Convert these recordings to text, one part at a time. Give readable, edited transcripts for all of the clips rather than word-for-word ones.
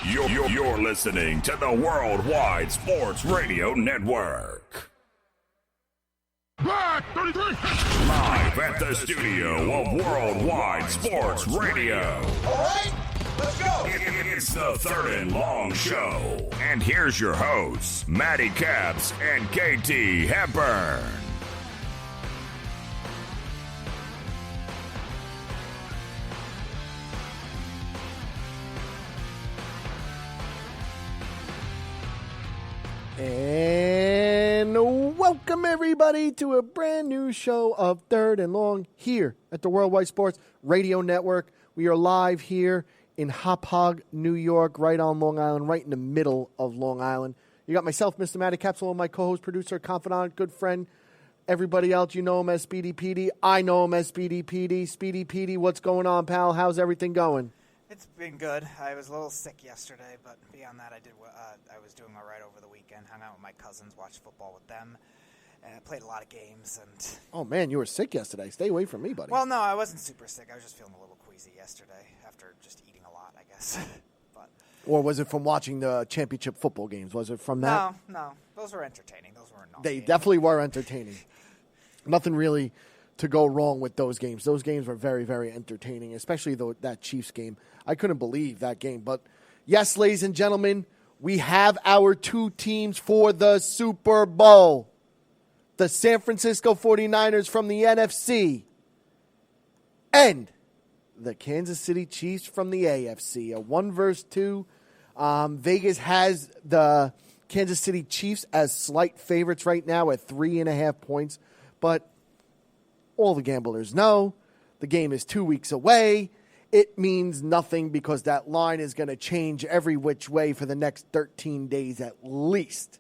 You're listening to the Worldwide Sports Radio Network. Black 33. Live at the studio of Worldwide Sports Radio. All right, let's go. It's the Third and Long Show. And here's your hosts, Matty Caps and KT Hepburn. And welcome everybody to a brand new show of Third and Long here at the Worldwide Sports Radio Network. We are live here in Hop Hog, New York, right on Long Island, right in the middle of Long Island. You got myself, Mr. Matty Capsule, my co-host, producer, confidant, good friend. Everybody else, you know him as Speedy Petey. I know him as Speedy Petey. Speedy Petey, what's going on, pal? How's everything going? It's been good. I was a little sick yesterday, but beyond that, I was doing all right over the weekend. Hung out with my cousins, watched football with them, and played a lot of games. And oh man, you were sick yesterday. Stay away from me, buddy. well, no, I wasn't super sick. I was just feeling a little queasy yesterday after just eating a lot, I guess. But or was it from watching the championship football games? Was it from that? No, those were entertaining. Those weren't. They definitely were entertaining. Nothing really to go wrong with those games. Those games were very, very entertaining, especially that Chiefs game. I couldn't believe that game. But yes, ladies and gentlemen, we have our two teams for the Super Bowl. The San Francisco 49ers from the NFC and the Kansas City Chiefs from the AFC. A 1-2. Vegas has the Kansas City Chiefs as slight favorites right now at 3.5 points. But all the gamblers know the game is 2 weeks away. It means nothing because that line is going to change every which way for the next 13 days at least.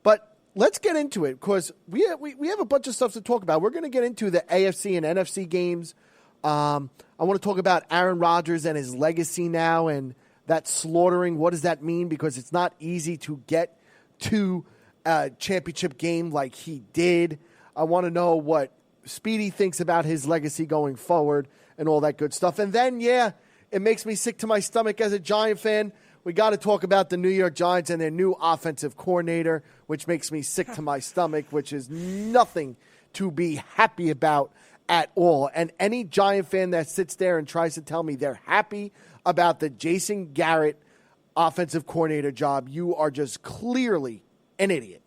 But let's get into it because we have a bunch of stuff to talk about. We're going to get into the AFC and NFC games. I want to talk about Aaron Rodgers and his legacy now and that slaughtering. What does that mean? Because it's not easy to get to a championship game like he did. I want to know what Speedy thinks about his legacy going forward and all that good stuff. And then, yeah, it makes me sick to my stomach as a Giant fan. We got to talk about the New York Giants and their new offensive coordinator, which makes me sick to my stomach, which is nothing to be happy about at all. And any Giant fan that sits there and tries to tell me they're happy about the Jason Garrett offensive coordinator job, you are just clearly an idiot.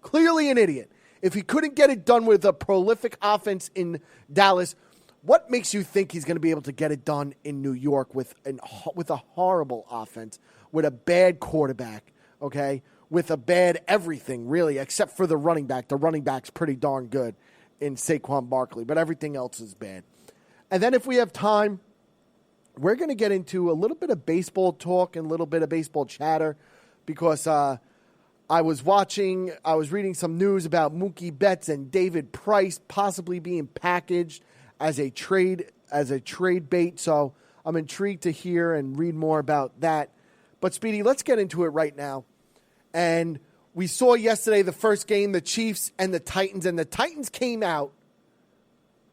Clearly an idiot. If he couldn't get it done with a prolific offense in Dallas, what makes you think he's going to be able to get it done in New York with a horrible offense, with a bad quarterback, okay, with a bad everything, really, except for the running back. The running back's pretty darn good in Saquon Barkley, but everything else is bad. And then if we have time, we're going to get into a little bit of baseball talk and a little bit of baseball chatter because I was reading some news about Mookie Betts and David Price possibly being packaged as a trade bait. So I'm intrigued to hear and read more about that. But Speedy, let's get into it right now. And we saw yesterday the first game, the Chiefs and the Titans, and the Titans came out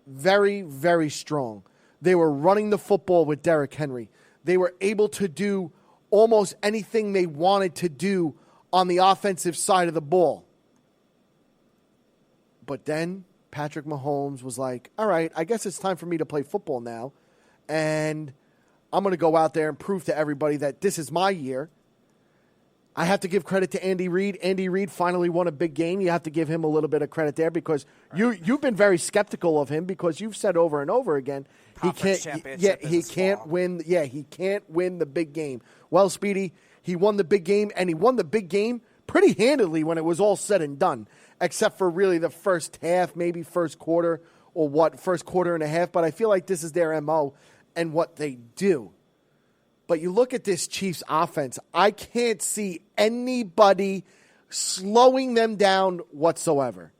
very, very strong. They were running the football with Derrick Henry. They were able to do almost anything they wanted to do on the offensive side of the ball. But then Patrick Mahomes was like, all right, I guess it's time for me to play football now. And I'm going to go out there and prove to everybody that this is my year. I have to give credit to Andy Reid. Andy Reid finally won a big game. You have to give him a little bit of credit there because you've been very skeptical of him because you've said over and over again he can't win the big game. Well, Speedy, he won the big game, and he won the big game pretty handily when it was all said and done, except for really the first half, maybe first quarter first quarter and a half. But I feel like this is their MO and what they do. But you look at this Chiefs offense, I can't see anybody slowing them down whatsoever.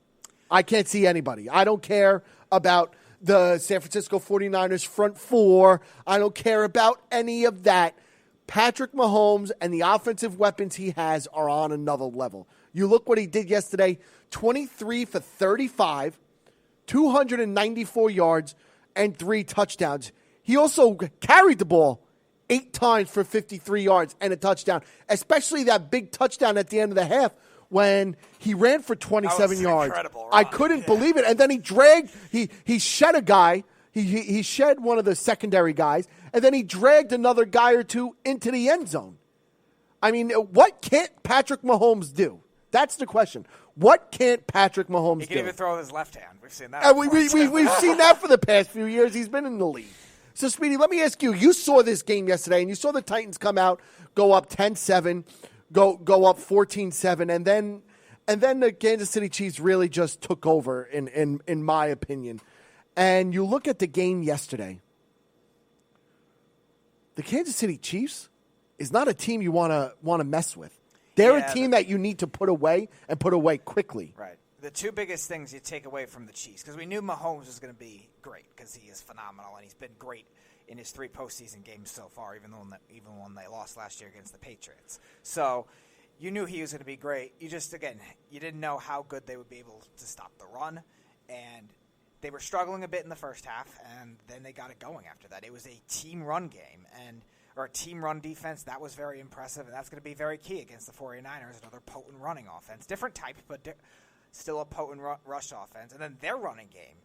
I can't see anybody. I don't care about the San Francisco 49ers front four. I don't care about any of that. Patrick Mahomes and the offensive weapons he has are on another level. You look what he did yesterday, 23 for 35, 294 yards, and 3 touchdowns. He also carried the ball 8 times for 53 yards and a touchdown, especially that big touchdown at the end of the half when he ran for 27 yards. Incredible run. I couldn't believe it. And then he shed a guy. He shed one of the secondary guys, and then he dragged another guy or two into the end zone. I mean, what can't Patrick Mahomes do? That's the question. What can't Patrick Mahomes do? He can even throw with his left hand. We've seen that. We've seen that for the past few years. He's been in the league. So, Speedy, let me ask you. You saw this game yesterday, and you saw the Titans come out, go up 10-7, go up 14-7, and then the Kansas City Chiefs really just took over, in my opinion. And you look at the game yesterday, the Kansas City Chiefs is not a team you want to mess with. They're a team that you need to put away and put away quickly. Right. The two biggest things you take away from the Chiefs, because we knew Mahomes was going to be great because he is phenomenal and he's been great in his 3 postseason games so far, even when they lost last year against the Patriots. So you knew he was going to be great. You just, again, you didn't know how good they would be able to stop the run, and they were struggling a bit in the first half, and then they got it going after that. It was a team run game, or a team run defense. That was very impressive, and that's going to be very key against the 49ers, another potent running offense. Different type, but still a potent rush offense. And then their running game,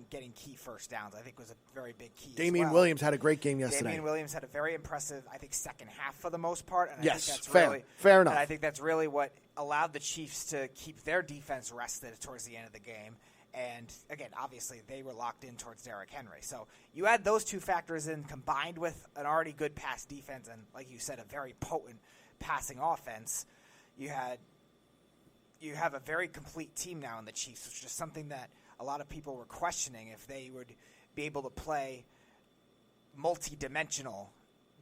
getting key first downs, I think was a very big key. Damian Williams had a great game yesterday. Damian Williams had a very impressive, I think, second half for the most part. And yes, I think that's fair enough. And I think that's really what allowed the Chiefs to keep their defense rested towards the end of the game. And, again, obviously, they were locked in towards Derrick Henry. So you add those two factors in, combined with an already good pass defense and, like you said, a very potent passing offense, you have a very complete team now in the Chiefs, which is something that a lot of people were questioning if they would be able to play multi-dimensional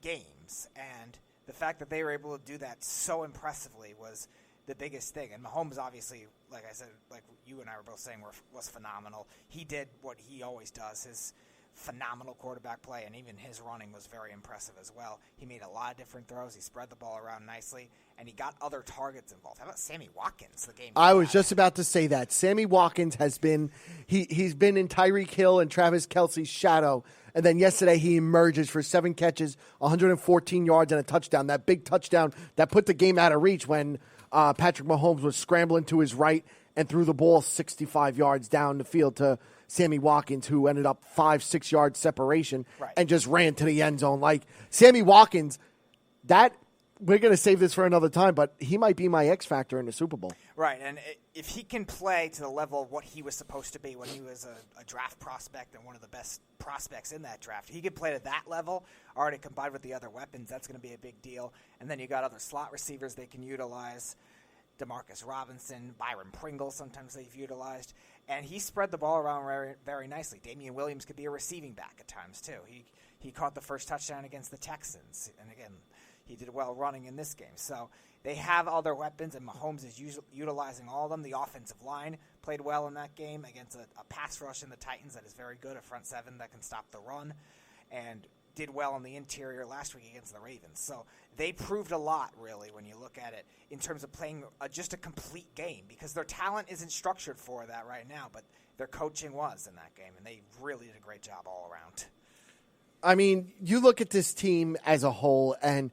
games. And the fact that they were able to do that so impressively was the biggest thing. And Mahomes, obviously, like I said, like you and I were both saying, was phenomenal. He did what he always does, his phenomenal quarterback play, and even his running was very impressive as well. He made a lot of different throws. He spread the ball around nicely, and he got other targets involved. How about Sammy Watkins, the game? I was just about to say that. Sammy Watkins has been he's been in Tyreek Hill and Travis Kelce's shadow, and then yesterday he emerges for 7 catches, 114 yards, and a touchdown. That big touchdown that put the game out of reach when Patrick Mahomes was scrambling to his right and threw the ball 65 yards down the field to Sammy Watkins, who ended up 5-6 yards separation and just ran to the end zone. Like Sammy Watkins, that we're going to save this for another time, but he might be my X factor in the Super Bowl. Right, and if he can play to the level of what he was supposed to be when he was a draft prospect and one of the best prospects in that draft, he could play to that level, already combined with the other weapons, that's going to be a big deal. And then you got other slot receivers they can utilize, Demarcus Robinson, Byron Pringle, sometimes they've utilized. And he spread the ball around very, very nicely. Damian Williams could be a receiving back at times, too. He caught the first touchdown against the Texans. And, again, he did well running in this game. So they have other weapons, and Mahomes is utilizing all of them. The offensive line played well in that game against a pass rush in the Titans that is very good, a front seven that can stop the run, and did well on the interior last week against the Ravens. So they proved a lot, really, when you look at it, in terms of playing just a complete game, because their talent isn't structured for that right now, but their coaching was in that game, and they really did a great job all around. I mean, you look at this team as a whole, and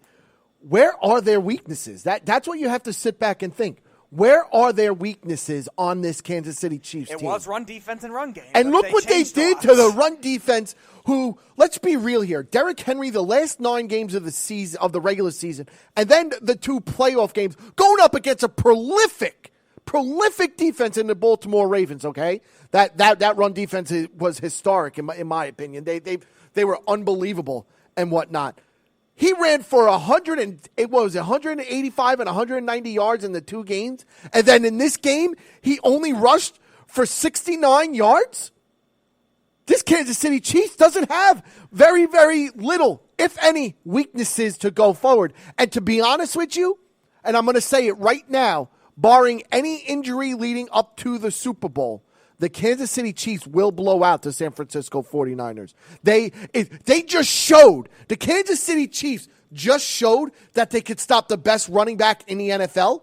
where are their weaknesses? That's what you have to sit back and think. Where are their weaknesses on this Kansas City Chiefs team? It was run defense and run game. And look what they did to the run defense, who, let's be real here, Derrick Henry, the last 9 games of the season, of the regular season, and then the 2 playoff games, going up against a prolific defense in the Baltimore Ravens, okay? That run defense was historic, in my opinion. They were unbelievable and whatnot. He ran for 185 and 190 yards in the 2 games. And then in this game, he only rushed for 69 yards. This Kansas City Chiefs doesn't have very, very little, if any, weaknesses to go forward. And to be honest with you, and I'm going to say it right now, barring any injury leading up to the Super Bowl, the Kansas City Chiefs will blow out the San Francisco 49ers. They just showed, the Kansas City Chiefs just showed that they could stop the best running back in the NFL.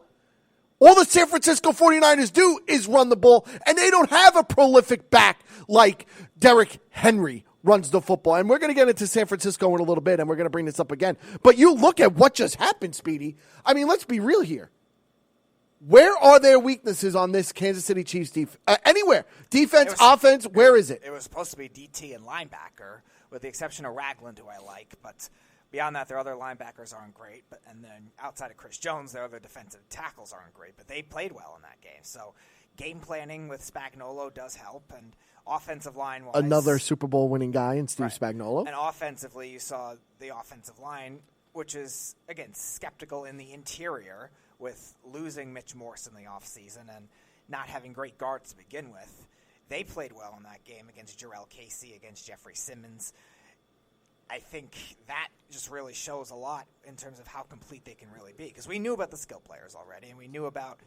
All the San Francisco 49ers do is run the ball, and they don't have a prolific back like Derrick Henry runs the football. And we're going to get into San Francisco in a little bit, and we're going to bring this up again. But you look at what just happened, Speedy. I mean, let's be real here. Where are their weaknesses on this Kansas City Chiefs defense? Anywhere. Defense, offense, where is it? It was supposed to be DT and linebacker, with the exception of Ragland, who I like. But beyond that, their other linebackers aren't great. And then outside of Chris Jones, their other defensive tackles aren't great. But they played well in that game. So game planning with Spagnuolo does help. And offensive line-wise, another Super Bowl winning guy in Steve Spagnuolo. And offensively, you saw the offensive line, which is, again, skeptical in the interior with losing Mitch Morse in the offseason and not having great guards to begin with. They played well in that game against Jarrell Casey, against Jeffrey Simmons. I think that just really shows a lot in terms of how complete they can really be. Because we knew about the skill players already, and we knew about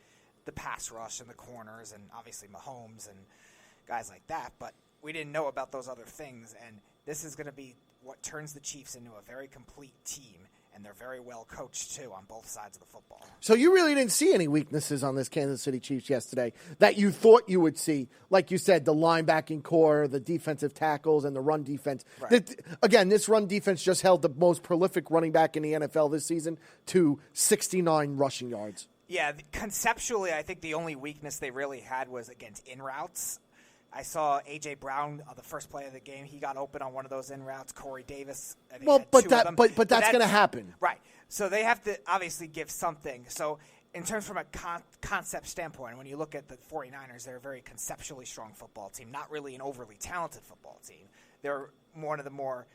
the pass rush and the corners and obviously Mahomes and guys like that. But we didn't know about those other things, and this is going to be what turns the Chiefs into a very complete team. And they're very well coached, too, on both sides of the football. So you really didn't see any weaknesses on this Kansas City Chiefs yesterday that you thought you would see. Like you said, the linebacking core, the defensive tackles, and the run defense. Right. Again, this run defense just held the most prolific running back in the NFL this season to 69 rushing yards. Yeah, conceptually, I think the only weakness they really had was against in routes. I saw A.J. Brown on the first play of the game. He got open on one of those in routes. Corey Davis. But that's going to happen. Right. So they have to obviously give something. So in terms from a concept standpoint, when you look at the 49ers, they're a very conceptually strong football team, not really an overly talented football team. They're one of the more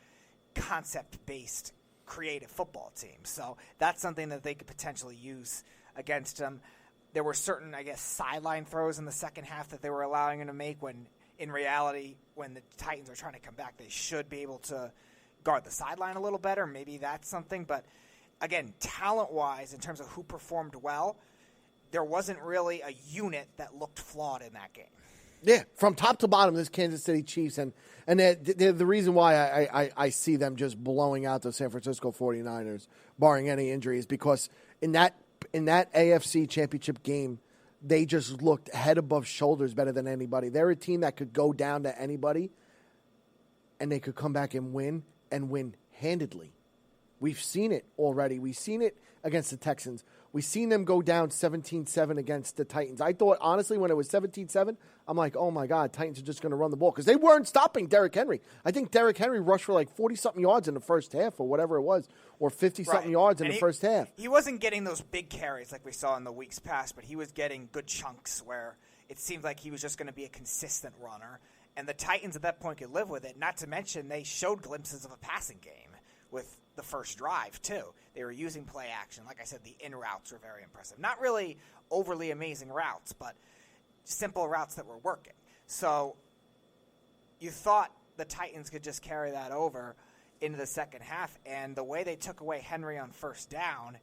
concept-based, creative football teams. So that's something that they could potentially use against them. There were certain, I guess, sideline throws in the second half that they were allowing him to make when, in reality, when the Titans are trying to come back, they should be able to guard the sideline a little better. Maybe that's something. But, again, talent-wise, in terms of who performed well, there wasn't really a unit that looked flawed in that game. Yeah, from top to bottom, this Kansas City Chiefs, and they're the reason why I see them just blowing out the San Francisco 49ers, barring any injuries, because in that AFC championship game, they just looked head above shoulders better than anybody. They're a team that could go down to anybody, and they could come back and win handedly. We've seen it already. We've seen it against the Texans. We've seen them go down 17-7 against the Titans. I thought, honestly, when it was 17-7, I'm like, oh, my God, Titans are just going to run the ball because they weren't stopping Derrick Henry. I think Derrick Henry rushed for like 40-something yards in the first half or whatever it was, or 50-something yards in the first half. He wasn't getting those big carries like we saw in the weeks past, but he was getting good chunks where it seemed like he was just going to be a consistent runner. And the Titans at that point could live with it, not to mention they showed glimpses of a passing game with the first drive, too. They were using play action. Like I said, the in routes were very impressive. Not really overly amazing routes, but simple routes that were working. So you thought the Titans could just carry that over into the second half, and the way they took away Henry on first down,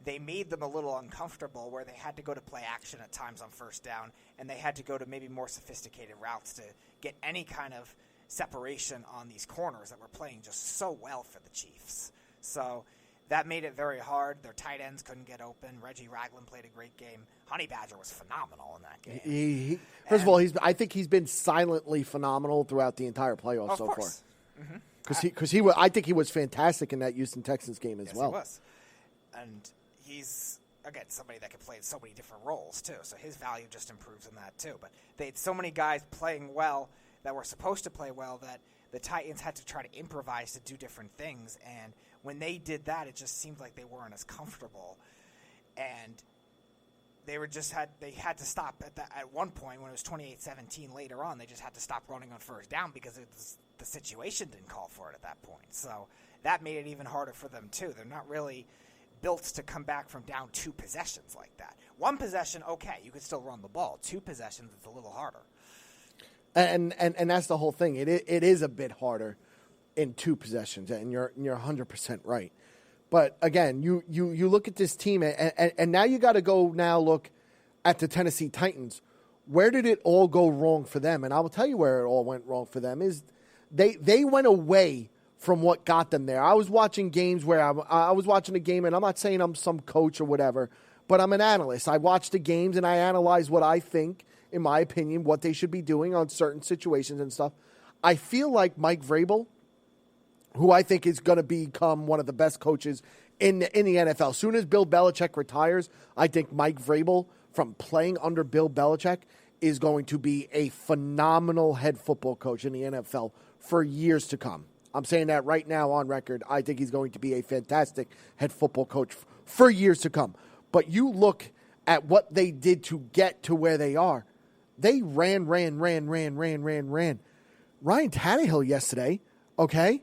they made them a little uncomfortable where they had to go to play action at times on first down, and they had to go to maybe more sophisticated routes to get any kind of separation on these corners that were playing just so well for the Chiefs. So that made it very hard. Their tight ends couldn't get open. Reggie Ragland played a great game. Honey Badger was phenomenal in that game. First of all, I think he's been silently phenomenal throughout the entire playoffs so far. Because I think he was fantastic in that Houston Texans game as well. He was. And he's, again, somebody that can play in so many different roles, too. So his value just improves in that, too. But they had so many guys playing well that were supposed to play well that the Titans had to try to improvise to do different things. And when they did that, it just seemed like they weren't as comfortable. And they had to stop at one point when it was 28-17 later on. They just had to stop running on first down because the situation didn't call for it at that point. So that made it even harder for them, too. They're not really built to come back from down 2 possessions like that. 1 possession, okay, you could still run the ball. 2 possessions, it's a little harder. And that's the whole thing. It is a bit harder in 2 possessions, and you're 100% right. But again, you look at this team, and now you got to go look at the Tennessee Titans. Where did it all go wrong for them? And I will tell you where it all went wrong for them is they went away from what got them there. I was watching games where I was watching a game, and I'm not saying I'm some coach or whatever, but I'm an analyst. I watch the games and I analyze what I think, in my opinion, what they should be doing on certain situations and stuff. I feel like Mike Vrabel, who I think is going to become one of the best coaches in the NFL. As soon as Bill Belichick retires, I think Mike Vrabel, from playing under Bill Belichick, is going to be a phenomenal head football coach in the NFL for years to come. I'm saying that right now on record. I think he's going to be a fantastic head football coach for years to come. But you look at what they did to get to where they are. They ran. Ryan Tannehill yesterday, okay?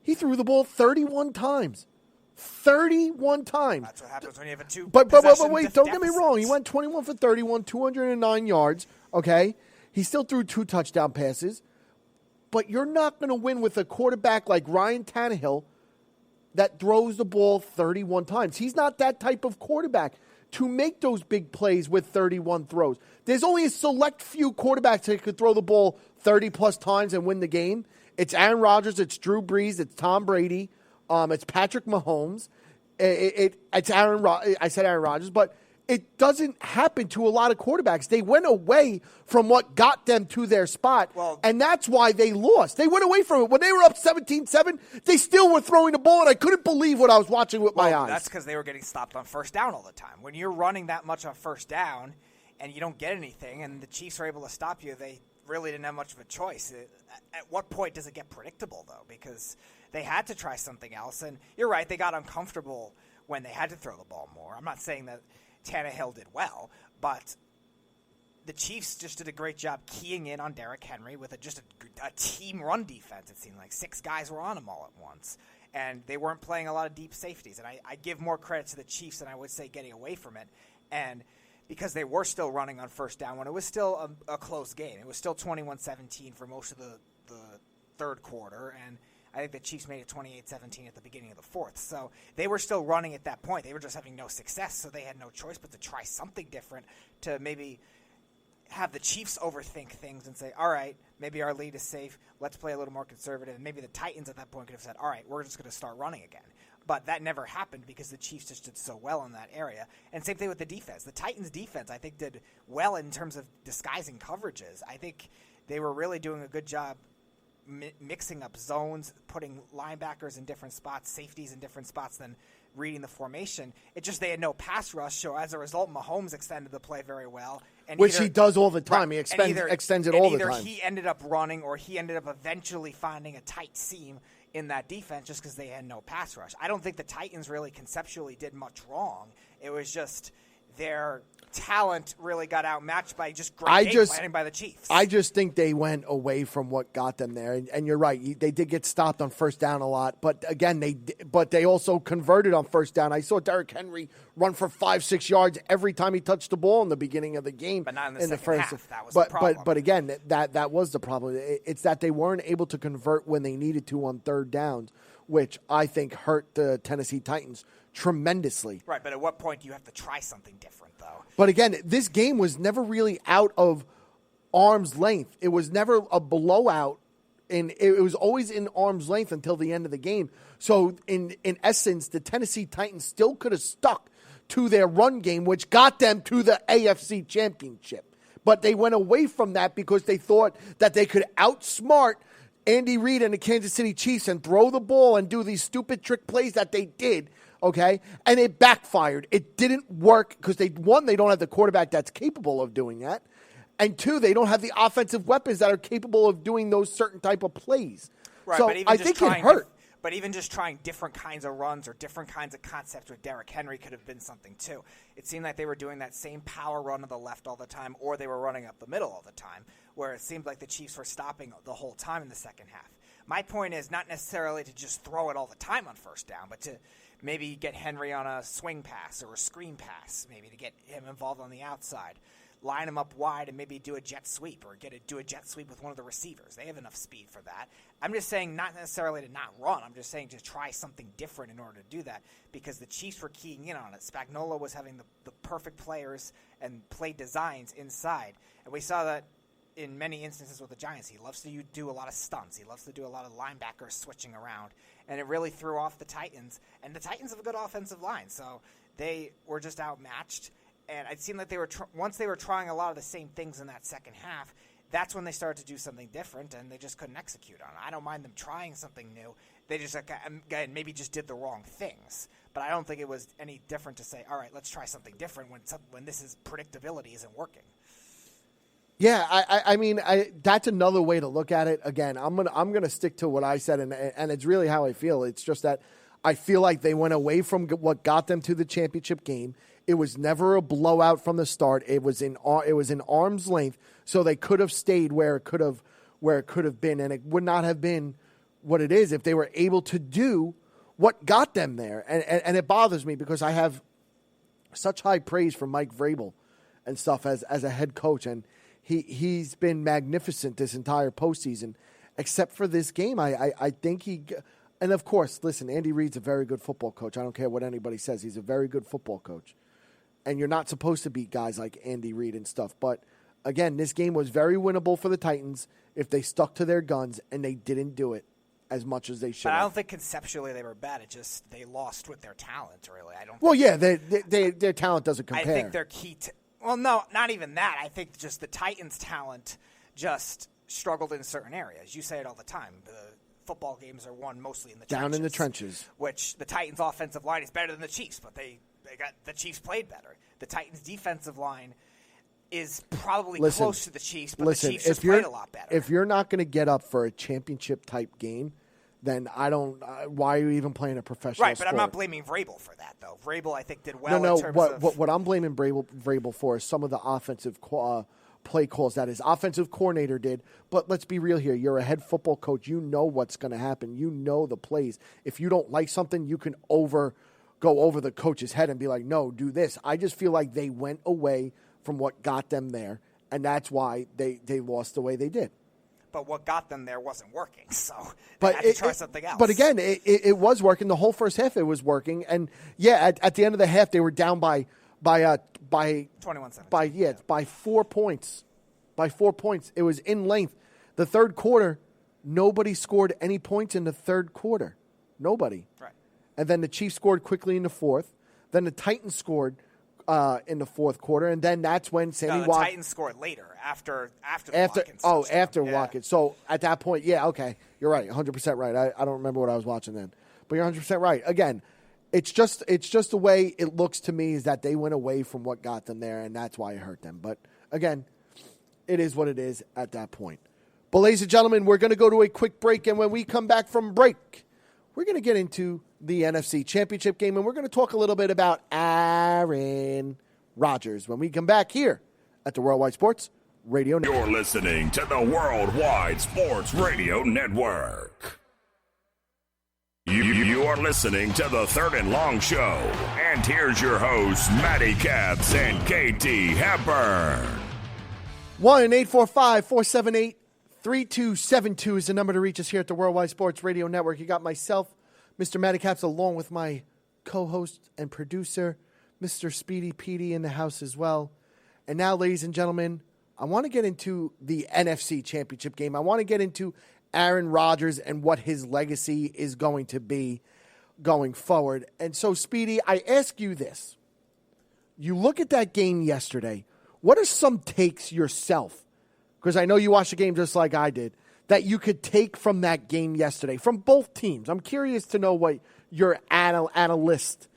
He threw the ball 31 times. 31 times. That's what happens when you have a two. But wait, don't get me wrong. He went 21 for 31, 209 yards, okay? He still threw 2 touchdown passes. But you're not going to win with a quarterback like Ryan Tannehill that throws the ball 31 times. He's not that type of quarterback to make those big plays with 31 throws. There's only a select few quarterbacks that could throw the ball 30-plus times and win the game. It's Aaron Rodgers, it's Drew Brees, it's Tom Brady, it's Patrick Mahomes. It's I said Aaron Rodgers, but it doesn't happen to a lot of quarterbacks. They went away from what got them to their spot, and that's why they lost. They went away from it. When they were up 17-7, they still were throwing the ball, and I couldn't believe what I was watching with my eyes. That's because they were getting stopped on first down all the time. When you're running that much on first down and you don't get anything, and the Chiefs are able to stop you, they really didn't have much of a choice. At what point does it get predictable, though? Because they had to try something else, and you're right, they got uncomfortable when they had to throw the ball more. I'm not saying that Tannehill did well, but the Chiefs just did a great job keying in on Derrick Henry with just a team run defense. It seemed like 6 guys were on him all at once, and they weren't playing a lot of deep safeties. And I give more credit to the Chiefs than I would say getting away from it, and because they were still running on first down when it was still a close game. It was still 21-17 for most of the third quarter, and I think the Chiefs made it 28-17 at the beginning of the fourth. So they were still running at that point. They were just having no success, so they had no choice but to try something different to maybe have the Chiefs overthink things and say, all right, maybe our lead is safe. Let's play a little more conservative. And maybe the Titans at that point could have said, all right, we're just going to start running again. But that never happened because the Chiefs just did so well in that area. And same thing with the defense. The Titans' defense, I think, did well in terms of disguising coverages. I think they were really doing a good job mixing up zones, putting linebackers in different spots, safeties in different spots than reading the formation. It just they had no pass rush, so as a result, Mahomes extended the play very well. And which he does all the time. He extends it all the time. Either he ended up running or he ended up eventually finding a tight seam in that defense just because they had no pass rush. I don't think the Titans really conceptually did much wrong. It was just their talent really got outmatched by just great game planning by the Chiefs. I just think they went away from what got them there. And you're right. They did get stopped on first down a lot. But again, they also converted on first down. I saw Derrick Henry run for 5-6 yards every time he touched the ball in the beginning of the game. But not in the second half. That was the problem. But again, that was the problem. It's that they weren't able to convert when they needed to on third downs, which I think hurt the Tennessee Titans tremendously. Right, but at what point do you have to try something different, though? But again, this game was never really out of arm's length. It was never a blowout, and it was always in arm's length until the end of the game. So, in essence, the Tennessee Titans still could have stuck to their run game, which got them to the AFC Championship. But they went away from that because they thought that they could outsmart Andy Reid and the Kansas City Chiefs and throw the ball and do these stupid trick plays that they did. Okay, and it backfired. It didn't work because they don't have the quarterback that's capable of doing that, and 2, they don't have the offensive weapons that are capable of doing those certain type of plays. Right, so but even I think it hurt. But even just trying different kinds of runs or different kinds of concepts with Derrick Henry could have been something too. It seemed like they were doing that same power run to the left all the time, or they were running up the middle all the time, where it seemed like the Chiefs were stopping the whole time in the second half. My point is not necessarily to just throw it all the time on first down, but to maybe get Henry on a swing pass or a screen pass, maybe to get him involved on the outside. Line him up wide and maybe do a jet sweep or do a jet sweep with one of the receivers. They have enough speed for that. I'm just saying not necessarily to not run. I'm just saying to try something different in order to do that because the Chiefs were keying in on it. Spagnuolo was having the perfect players and play designs inside. And we saw that in many instances with the Giants. He loves to do a lot of stunts. He loves to do a lot of linebackers switching around. And it really threw off the Titans. And the Titans have a good offensive line. So they were just outmatched. And it seemed like they were once they were trying a lot of the same things in that second half, that's when they started to do something different, and they just couldn't execute on it. I don't mind them trying something new. They just, again, maybe just did the wrong things. But I don't think it was any different to say, all right, let's try something different when this is predictability isn't working. Yeah, I mean, that's another way to look at it. Again, I'm gonna stick to what I said, and it's really how I feel. It's just that I feel like they went away from what got them to the championship game. It was never a blowout from the start. It was in arm's length, so they could have stayed where it could have been, and it would not have been what it is if they were able to do what got them there. And it bothers me because I have such high praise for Mike Vrabel and stuff as a head coach, and he's been magnificent this entire postseason, except for this game. I think and of course, listen, Andy Reid's a very good football coach. I don't care what anybody says. He's a very good football coach. And you're not supposed to beat guys like Andy Reid and stuff. But, again, this game was very winnable for the Titans if they stuck to their guns, and they didn't do it as much as they should have. But I don't think conceptually they were bad. It just they lost with their talent, really. Their talent doesn't compare. I think their key well, no, not even that. I think just the Titans' talent just struggled in certain areas. You say it all the time. The football games are won mostly in the trenches. Down in the trenches. Which the Titans' offensive line is better than the Chiefs, but the Chiefs played better. The Titans' defensive line is probably close to the Chiefs, but the Chiefs just played a lot better. If you're not going to get up for a championship-type game, then I don't why are you even playing a professional Right, but sport? I'm not blaming Vrabel for that, though. Vrabel, I think, did well in terms of... What I'm blaming Vrabel for is some of the offensive play calls that his offensive coordinator did. But let's be real here. You're a head football coach. You know what's going to happen. You know the plays. If you don't like something, you can go over the coach's head and be like, no, do this. I just feel like they went away from what got them there, and that's why they lost the way they did. But what got them there wasn't working, so they had to try something else. But again, it was working. The whole first half, it was working. And, yeah, at the end of the half, they were down by 21-17. By 4 points. By 4 points. It was in length. The third quarter, nobody scored any points in the third quarter. Nobody. Right. And then the Chiefs scored quickly in the fourth. Then the Titans scored in the fourth quarter, and then that's when Sammy Watkins... the Titans scored later, after Watkins. Oh, after Watkins. So at that point, yeah, okay, you're right, 100% right. I don't remember what I was watching then, but you're 100% right. Again, it's just the way it looks to me is that they went away from what got them there, and that's why it hurt them. But again, it is what it is at that point. But ladies and gentlemen, we're going to go to a quick break, and when we come back from break, we're going to get into the NFC Championship game, and we're going to talk a little bit about Aaron Rodgers when we come back here at the Worldwide Sports Radio Network. You're listening to the Worldwide Sports Radio Network. You are listening to the Third and Long Show, and here's your hosts, Matty Caps and KT Hepburn. 1-845-478-3272 is the number to reach us here at the Worldwide Sports Radio Network. You got myself, Mr. Matty Caps, along with my co-host and producer, Mr. Speedy Petey, in the house as well. And now, ladies and gentlemen, I want to get into the NFC Championship game. I want to get into Aaron Rodgers and what his legacy is going to be going forward. And so, Speedy, I ask you this. You look at that game yesterday. What are some takes yourself, because I know you watched the game just like I did, that you could take from that game yesterday, from both teams? I'm curious to know what your analyst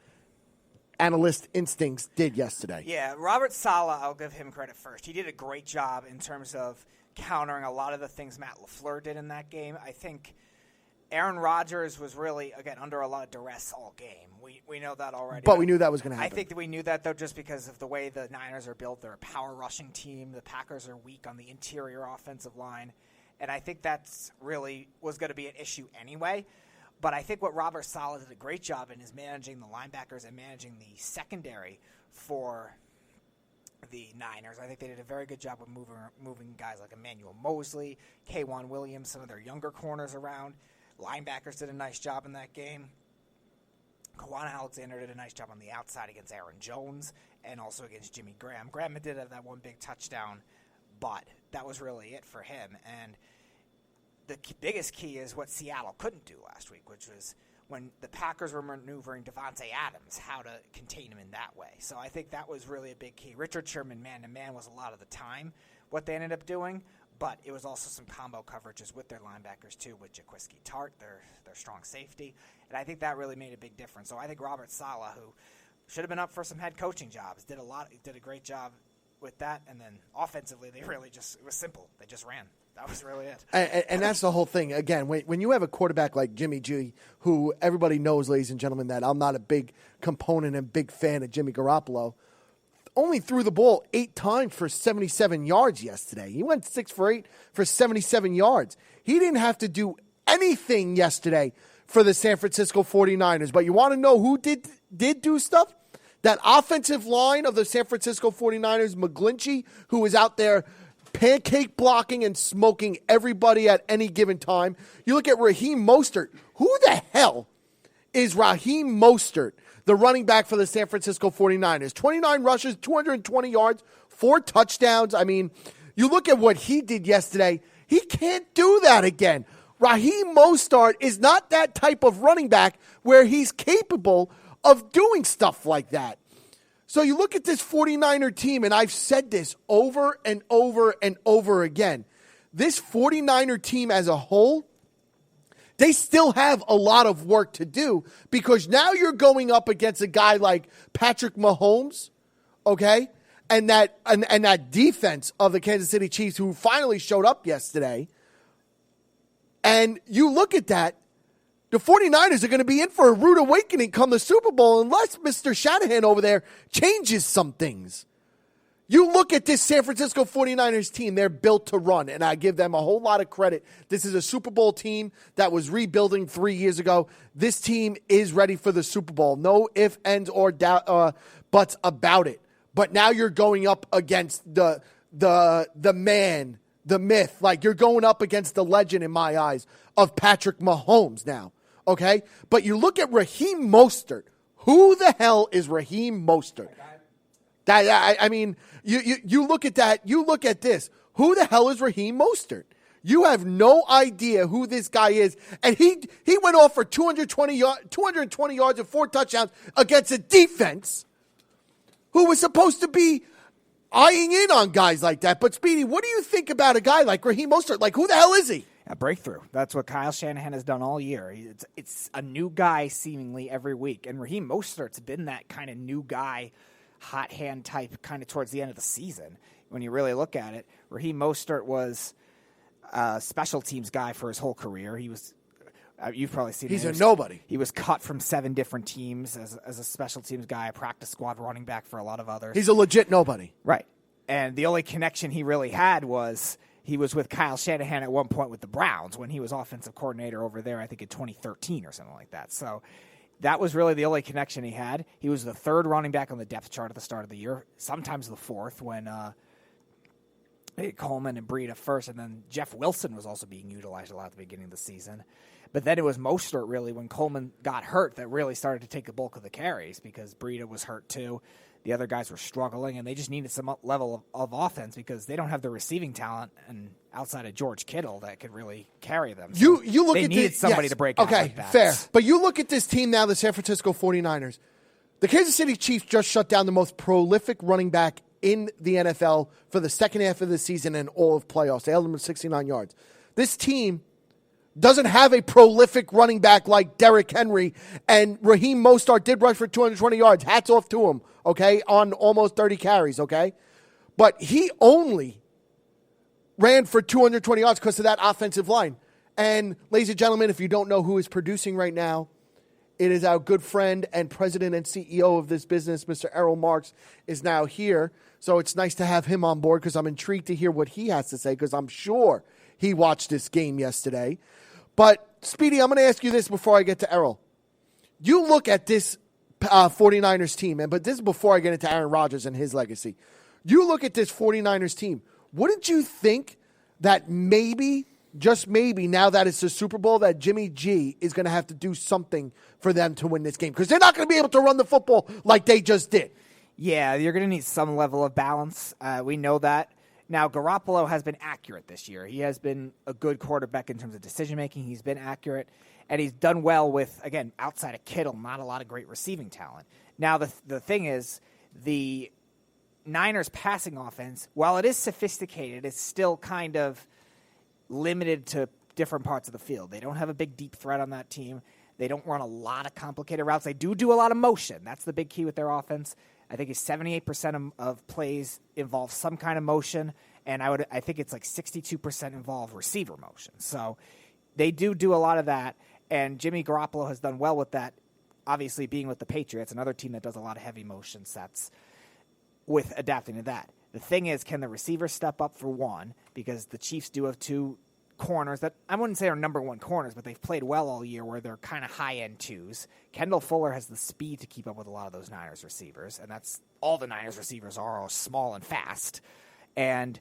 instincts did yesterday. Yeah, Robert Saleh, I'll give him credit first. He did a great job in terms of countering a lot of the things Matt LaFleur did in that game. I think Aaron Rodgers was really, again, under a lot of duress all game. We know that already. But we knew that was going to happen. I think that we knew that, though, just because of the way the Niners are built. They're a power rushing team. The Packers are weak on the interior offensive line. And I think that's really was going to be an issue anyway. But I think what Robert Saleh did a great job in is managing the linebackers and managing the secondary for the Niners. I think they did a very good job of moving guys like Emmanuel Mosley, K'Wan Williams, some of their younger corners around. Linebackers did a nice job in that game. Kawan Alexander did a nice job on the outside against Aaron Jones and also against Jimmy Graham. Graham did have that one big touchdown, but that was really it for him. And the biggest key is what Seattle couldn't do last week, which was when the Packers were maneuvering Devontae Adams, how to contain him in that way. So I think that was really a big key. Richard Sherman man-to-man was a lot of the time what they ended up doing, but it was also some combo coverages with their linebackers too, with Jaquiski Tart, their strong safety, and I think that really made a big difference. So I think Robert Saleh, who should have been up for some head coaching jobs, did a great job with that, and then offensively it was simple. They just ran. That was really it. And that's the whole thing. Again, when you have a quarterback like Jimmy G, who everybody knows, ladies and gentlemen, that I'm not a big component and big fan of Jimmy Garoppolo, only threw the ball 8 times for 77 yards yesterday. He went 6 for 8 for 77 yards. He didn't have to do anything yesterday for the San Francisco 49ers. But you want to know who did do stuff? That offensive line of the San Francisco 49ers, McGlinchey, who was out there pancake blocking and smoking everybody at any given time. You look at Raheem Mostert. Who the hell is Raheem Mostert, the running back for the San Francisco 49ers? 29 rushes, 220 yards, 4 touchdowns. I mean, you look at what he did yesterday. He can't do that again. Raheem Mostert is not that type of running back where he's capable of doing stuff like that. So you look at this 49er team, and I've said this over and over and over again. This 49er team as a whole, they still have a lot of work to do because now you're going up against a guy like Patrick Mahomes, okay? And that defense of the Kansas City Chiefs who finally showed up yesterday. And you look at that, the 49ers are going to be in for a rude awakening come the Super Bowl unless Mr. Shanahan over there changes some things. You look at this San Francisco 49ers team, they're built to run, and I give them a whole lot of credit. This is a Super Bowl team that was rebuilding 3 years ago. This team is ready for the Super Bowl. No ifs, ands, or buts about it. But now you're going up against the man, the myth. Like, you're going up against the legend, in my eyes, of Patrick Mahomes now. Okay? But you look at Raheem Mostert. Who the hell is Raheem Mostert? I mean, you look at that. You look at this. Who the hell is Raheem Mostert? You have no idea who this guy is. And he went off for 220 yards and 4 touchdowns against a defense who was supposed to be eyeing in on guys like that. But, Speedy, what do you think about a guy like Raheem Mostert? Like, who the hell is he? A breakthrough. That's what Kyle Shanahan has done all year. It's a new guy seemingly every week. And Raheem Mostert's been that kind of new guy, hot hand type kind of towards the end of the season. When you really look at it, Raheem Mostert was a special teams guy for his whole career. He was, you've probably seen him. He's a nobody. He was cut from 7 different teams as a special teams guy, a practice squad running back for a lot of others. He's a legit nobody. Right. And the only connection he really had was he was with Kyle Shanahan at one point with the Browns when he was offensive coordinator over there, I think in 2013 or something like that. So that was really the only connection he had. He was the 3rd running back on the depth chart at the start of the year, sometimes the 4th when Coleman and Breida first, and then Jeff Wilson was also being utilized a lot at the beginning of the season. But then it was Mostert, really, when Coleman got hurt, that really started to take the bulk of the carries because Breida was hurt too. The other guys were struggling, and they just needed some level of offense because they don't have the receiving talent and outside of George Kittle that could really carry them. So you look they at needed somebody to break out like that. Fair. But you look at this team now, the San Francisco 49ers. The Kansas City Chiefs just shut down the most prolific running back in the NFL for the second half of the season and all of playoffs. They held him at 69 yards. This team doesn't have a prolific running back like Derrick Henry, and Raheem Mostert did rush for 220 yards. Hats off to him, okay, on almost 30 carries, okay? But he only ran for 220 yards because of that offensive line. And, ladies and gentlemen, if you don't know who is producing right now, it is our good friend and president and CEO of this business, Mr. Errol Marks, is now here. So it's nice to have him on board because I'm intrigued to hear what he has to say because I'm sure he watched this game yesterday. But, Speedy, I'm going to ask you this before I get to Errol. You look at this 49ers team, but this is before I get into Aaron Rodgers and his legacy. You look at this 49ers team. Wouldn't you think that maybe, just maybe, now that it's the Super Bowl, that Jimmy G is going to have to do something for them to win this game? Because they're not going to be able to run the football like they just did. Yeah, you're going to need some level of balance. We know that. Now, Garoppolo has been accurate this year. He has been a good quarterback in terms of decision-making. He's been accurate, and he's done well with, again, outside of Kittle, not a lot of great receiving talent. Now, the thing is, the Niners passing offense, while it is sophisticated, it's still kind of limited to different parts of the field. They don't have a big deep threat on that team. They don't run a lot of complicated routes. They do a lot of motion. That's the big key with their offense. I think it's 78% of plays involve some kind of motion, and I think it's like 62% involve receiver motion. So they do a lot of that, and Jimmy Garoppolo has done well with that, obviously being with the Patriots, another team that does a lot of heavy motion sets, with adapting to that. The thing is, can the receivers step up for one? Because the Chiefs do have two corners that I wouldn't say are number one corners, but they've played well all year where they're kind of high-end twos. Kendall Fuller has the speed to keep up with a lot of those Niners receivers, and that's all the Niners receivers are small and fast. And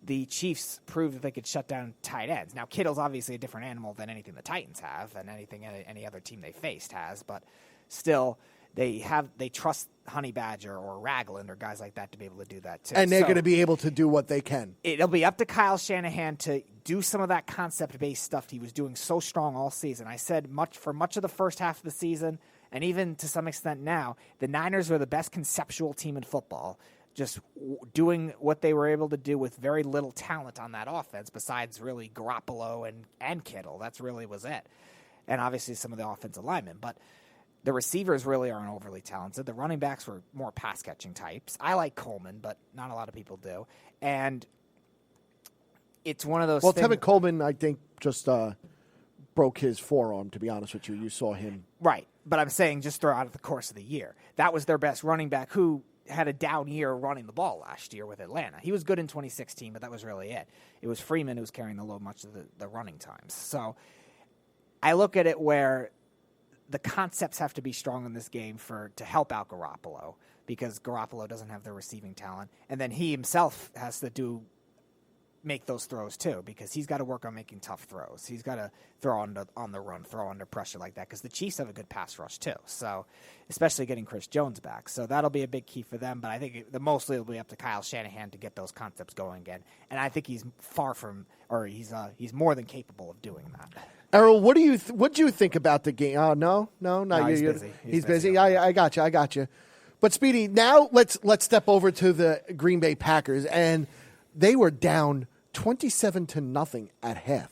the Chiefs proved that they could shut down tight ends. Now, Kittle's obviously a different animal than anything the Titans have and anything any other team they faced has, but still they trust Honey Badger or Ragland or guys like that to be able to do that too. And they're going to be able to do what they can. It'll be up to Kyle Shanahan to do some of that concept-based stuff he was doing so strong all season. I said for much of the first half of the season, and even to some extent now, the Niners were the best conceptual team in football, just doing what they were able to do with very little talent on that offense besides really Garoppolo and Kittle. That's really was it. And obviously some of the offensive linemen. But the receivers really aren't overly talented. The running backs were more pass-catching types. I like Coleman, but not a lot of people do. And it's one of those things. Tevin Coleman, I think, just broke his forearm, to be honest with you. You saw him. Right. But I'm saying just throughout the course of the year. That was their best running back who had a down year running the ball last year with Atlanta. He was good in 2016, but that was really it. It was Freeman who was carrying the load much of the running times. So I look at it where the concepts have to be strong in this game to help out Garoppolo because Garoppolo doesn't have the receiving talent. And then he himself has to make those throws too because he's got to work on making tough throws. He's got to throw on the run, throw under pressure like that because the Chiefs have a good pass rush too. So especially getting Chris Jones back. So that'll be a big key for them. But I think mostly it'll be up to Kyle Shanahan to get those concepts going again. And I think he's he's more than capable of doing that. Errol, what do you think about the game? Oh, no, he's busy. He's busy. I got you. But Speedy, now let's step over to the Green Bay Packers, and they were down 27-0 at half.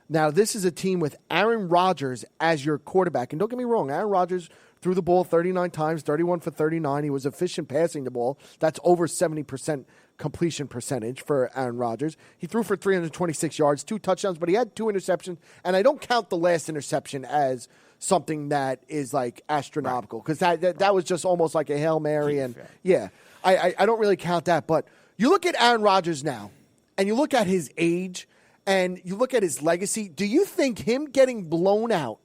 Now this is a team with Aaron Rodgers as your quarterback, and don't get me wrong, Aaron Rodgers threw the ball 39 times, 31 for 39. He was efficient passing the ball. That's over 70% completion percentage for Aaron Rodgers. He threw for 326 yards, 2 touchdowns, but he had 2 interceptions. And I don't count the last interception as something that is like astronomical because that was just almost like a Hail Mary. And I don't really count that. But you look at Aaron Rodgers now and you look at his age and you look at his legacy. Do you think him getting blown out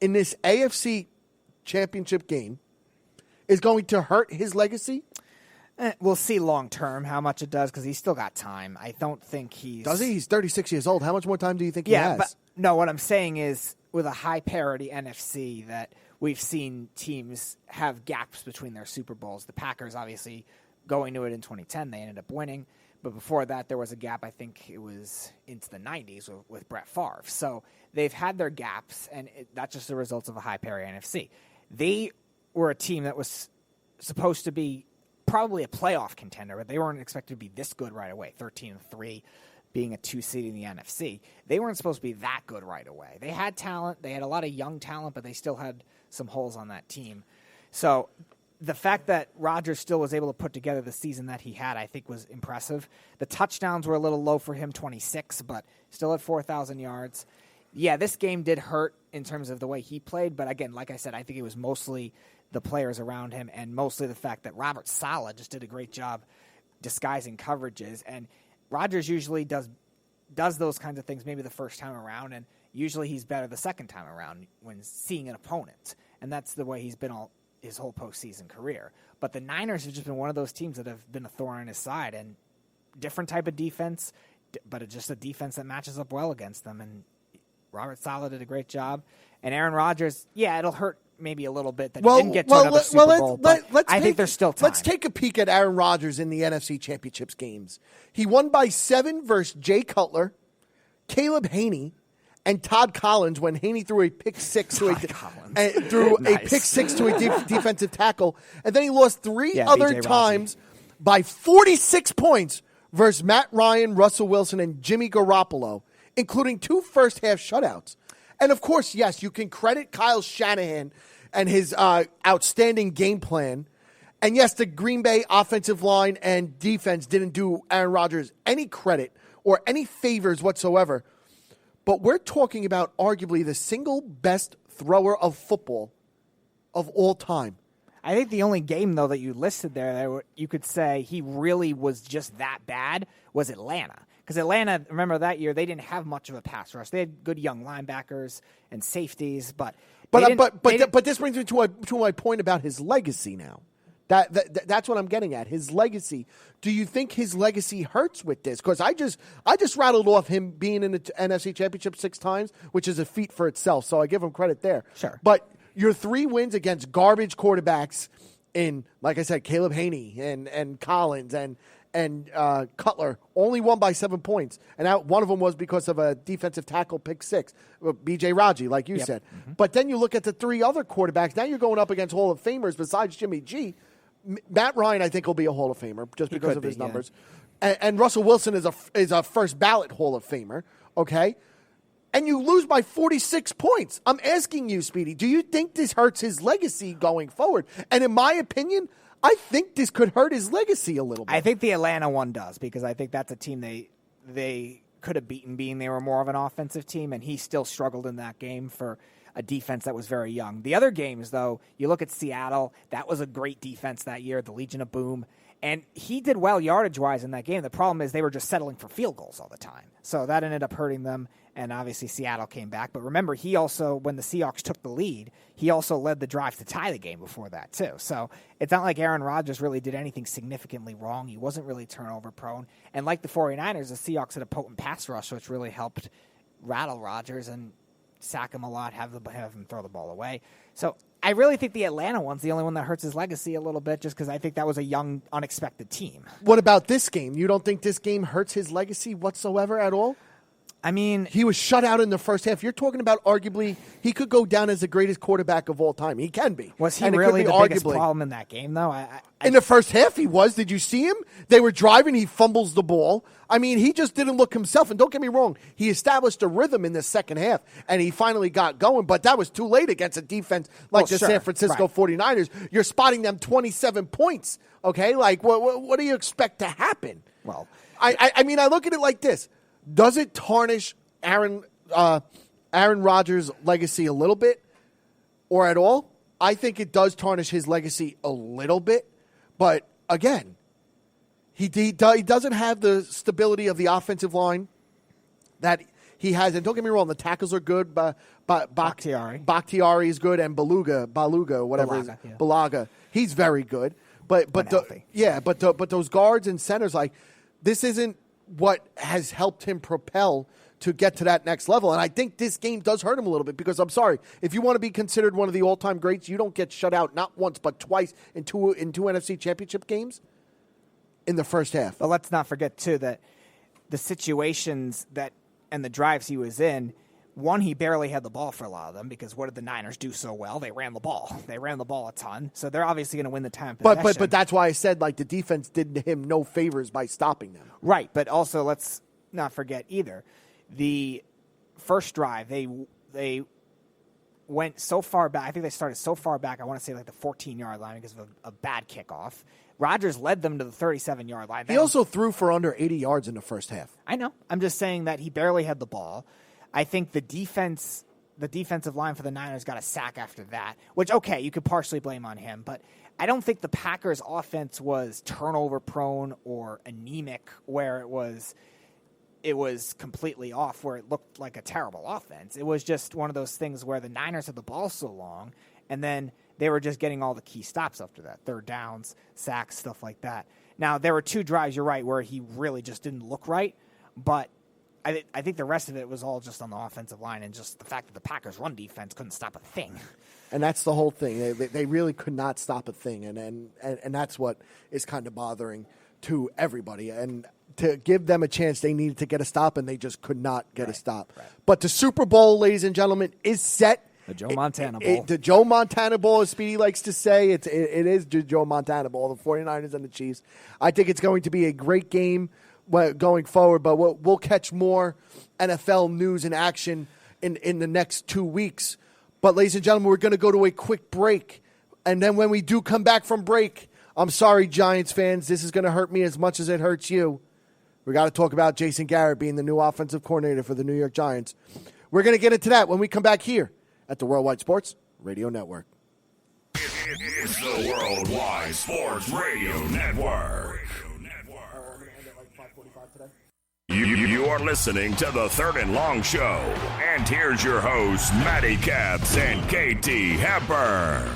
in this AFC championship game is going to hurt his legacy? We'll see long term how much it does because he's still got time. I don't think he's... Does he? He's 36 years old. How much more time do you think he has? But no, what I'm saying is with a high parity NFC that we've seen teams have gaps between their Super Bowls. The Packers, obviously, going to it in 2010, they ended up winning. But before that, there was a gap, I think it was into the 90s with Brett Favre. So they've had their gaps, and that's just the results of a high parity NFC. They were a team that was supposed to be probably a playoff contender, but they weren't expected to be this good right away. 13-3, being a 2 seed in the NFC. They weren't supposed to be that good right away. They had talent. They had a lot of young talent, but they still had some holes on that team. So the fact that Rodgers still was able to put together the season that he had, I think, was impressive. The touchdowns were a little low for him, 26, but still at 4,000 yards. Yeah, this game did hurt in terms of the way he played, but again, like I said, I think it was mostly the players around him and mostly the fact that Robert Saleh just did a great job disguising coverages, and Rodgers usually does those kinds of things maybe the first time around, and usually he's better the second time around when seeing an opponent, and that's the way he's been all his whole postseason career. But the Niners have just been one of those teams that have been a thorn in his side, and different type of defense, but it's just a defense that matches up well against them, and Robert Saleh did a great job. And Aaron Rodgers, yeah, it'll hurt maybe a little bit that he didn't get to another Super Bowl, but I think there's still time. Let's take a peek at Aaron Rodgers in the NFC Championships games. He won by 7 versus Jay Cutler, Caleb Haney, and Todd Collins when Haney threw a pick six to a pick six to a defensive tackle, and then he lost 3 other times by 46 points versus Matt Ryan, Russell Wilson, and Jimmy Garoppolo, including 2 first-half shutouts. And, of course, yes, you can credit Kyle Shanahan and his outstanding game plan. And, yes, the Green Bay offensive line and defense didn't do Aaron Rodgers any credit or any favors whatsoever. But we're talking about arguably the single best thrower of football of all time. I think the only game, though, that you listed there that you could say he really was just that bad was Atlanta. Because Atlanta, remember that year, they didn't have much of a pass rush. They had good young linebackers and safeties, but this brings me to my point about his legacy now. That's what I'm getting at. His legacy. Do you think his legacy hurts with this? Because I just rattled off him being in the NFC Championship 6 times, which is a feat for itself. So I give him credit there. Sure. But your 3 wins against garbage quarterbacks in, like I said, Caleb Haney and Collins and Cutler only won by 7 points. And one of them was because of a defensive tackle pick 6, B.J. Raji, like you said. Mm-hmm. But then you look at the 3 other quarterbacks. Now you're going up against Hall of Famers besides Jimmy G. Matt Ryan, I think, will be a Hall of Famer just because of his numbers. And Russell Wilson is a first ballot Hall of Famer, okay? And you lose by 46 points. I'm asking you, Speedy, do you think this hurts his legacy going forward? And in my opinion, I think this could hurt his legacy a little bit. I think the Atlanta one does, because I think that's a team they could have beaten, being they were more of an offensive team, and he still struggled in that game for a defense that was very young. The other games, though, you look at Seattle, that was a great defense that year, the Legion of Boom, and he did well yardage-wise in that game. The problem is they were just settling for field goals all the time. So that ended up hurting them, and obviously Seattle came back. But remember, he also, when the Seahawks took the lead, he also led the drive to tie the game before that, too. So it's not like Aaron Rodgers really did anything significantly wrong. He wasn't really turnover-prone. And like the 49ers, the Seahawks had a potent pass rush, which really helped rattle Rodgers and sack him a lot, have him throw the ball away. So I really think the Atlanta one's the only one that hurts his legacy a little bit, just because I think that was a young, unexpected team. What about this game? You don't think this game hurts his legacy whatsoever at all? I mean, he was shut out in the first half. You're talking about arguably he could go down as the greatest quarterback of all time. He can be. Was he really the biggest problem in that game, though? In the first half, he was. Did you see him? They were driving. He fumbles the ball. I mean, he just didn't look himself. And don't get me wrong, he established a rhythm in the second half, and he finally got going. But that was too late against a defense like San Francisco 49ers. You're spotting them 27 points, okay? Like, what do you expect to happen? Well, I mean, I look at it like this. Does it tarnish Aaron Rodgers' legacy a little bit or at all? I think it does tarnish his legacy a little bit. But, again, he doesn't have the stability of the offensive line that he has. And don't get me wrong, the tackles are good. Bakhtiari is good, and Balaga. He's very good. But those guards and centers, like, this isn't what has helped him propel to get to that next level. And I think this game does hurt him a little bit, because I'm sorry, if you want to be considered one of the all-time greats, you don't get shut out not once but twice in two NFC Championship games in the first half. But let's not forget, too, that the situations and the drives he was in, one, he barely had the ball for a lot of them, because what did the Niners do so well? They ran the ball. They ran the ball a ton, so they're obviously going to win the time possession. But that's why I said, like, the defense did him no favors by stopping them. Right, but also let's not forget either. The first drive, they went so far back. I think they started so far back, I want to say like the 14-yard line because of a bad kickoff. Rodgers led them to the 37-yard line. He also threw for under 80 yards in the first half. I know. I'm just saying that he barely had the ball. I think the defensive line for the Niners got a sack after that, which, okay, you could partially blame on him, but I don't think the Packers' offense was turnover-prone or anemic, where it was completely off, where it looked like a terrible offense. It was just one of those things where the Niners had the ball so long, and then they were just getting all the key stops after that, third downs, sacks, stuff like that. Now, there were 2 drives, you're right, where he really just didn't look right, but I think the rest of it was all just on the offensive line, and just the fact that the Packers' run defense couldn't stop a thing. And that's the whole thing. They really could not stop a thing, and that's what is kind of bothering to everybody. And to give them a chance, they needed to get a stop, and they just could not get a stop. Right. But the Super Bowl, ladies and gentlemen, is set, The Joe Montana Bowl. The Joe Montana Bowl, as Speedy likes to say, it is the Joe Montana Bowl, the 49ers and the Chiefs. I think it's going to be a great game going forward, but we'll catch more NFL news and action in the next 2 weeks. But, ladies and gentlemen, we're going to go to a quick break. And then when we do come back from break, I'm sorry, Giants fans, this is going to hurt me as much as it hurts you. We got to talk about Jason Garrett being the new offensive coordinator for the New York Giants. We're going to get into that when we come back here at the Worldwide Sports Radio Network. It's the Worldwide Sports Radio Network. You are listening to the Third and Long Show. And here's your hosts, Matty Caps and KT Hepburn.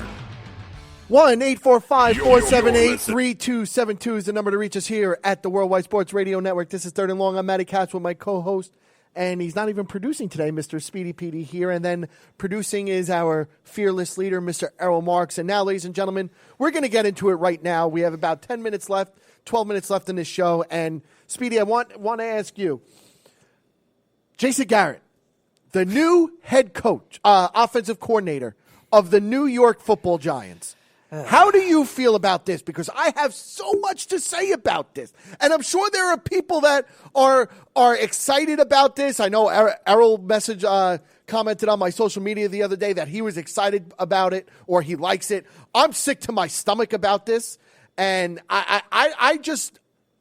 1-845-478-3272 is the number to reach us here at the Worldwide Sports Radio Network. This is Third and Long. I'm Matty Caps with my co-host. And he's not even producing today, Mr. Speedy Petey here. And then producing is our fearless leader, Mr. Errol Marks. And now, ladies and gentlemen, we're going to get into it right now. We have about 10 minutes left, 12 minutes left in this show. And, Speedy, I want to ask you, Jason Garrett, the new head coach, offensive coordinator of the New York Football Giants. How do you feel about this? Because I have so much to say about this. And I'm sure there are people that are excited about this. I know Errol commented on my social media the other day that he was excited about it or he likes it. I'm sick to my stomach about this. And I